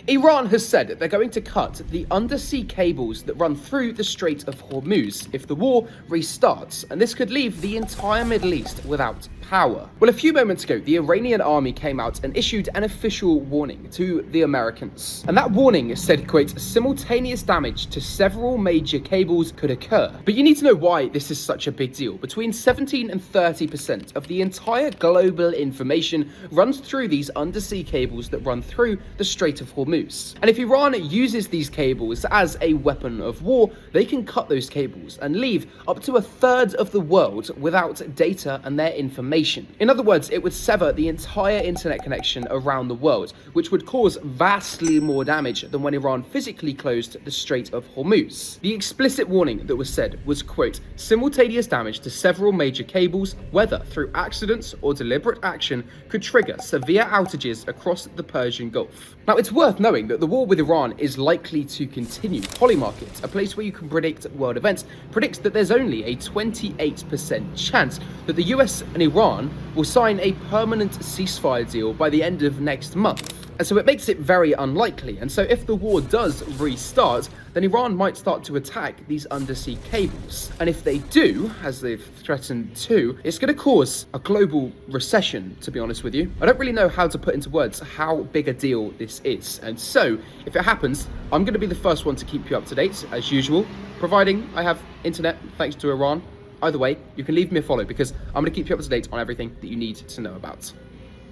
Iran has said that they're going to cut the undersea cables that run through the Strait of Hormuz if the war restarts, and this could leave the entire Middle East without power. Well, a few moments ago, the Iranian army came out and issued an official warning to the Americans. And that warning said, quote, simultaneous damage to several major cables could occur. But you need to know why this is such a big deal. Between 17 and 30% of the entire global information runs through these undersea cables that run through the Strait of Hormuz. And if Iran uses these cables as a weapon of war, they can cut those cables and leave up to a third of the world without data and their information. In other words, it would sever the entire internet connection around the world, which would cause vastly more damage than when Iran physically closed the Strait of Hormuz. The explicit warning that was said was, quote, simultaneous damage to several major cables, whether through accidents or deliberate action, could trigger severe outages across the Persian Gulf. Now, it's worth knowing that the war with Iran is likely to continue. Polymarket, a place where you can predict world events, predicts that there's only a 28% chance that the US and Iran will sign a permanent ceasefire deal by the end of next month. And so it makes it very unlikely. And so if the war does restart, then Iran might start to attack these undersea cables. And if they do, as they've threatened to, it's going to cause a global recession, to be honest with you. I don't really know how to put into words how big a deal this is. And so if it happens, I'm going to be the first one to keep you up to date, as usual, providing I have internet thanks to Iran. Either way, you can leave me a follow because I'm going to keep you up to date on everything that you need to know about.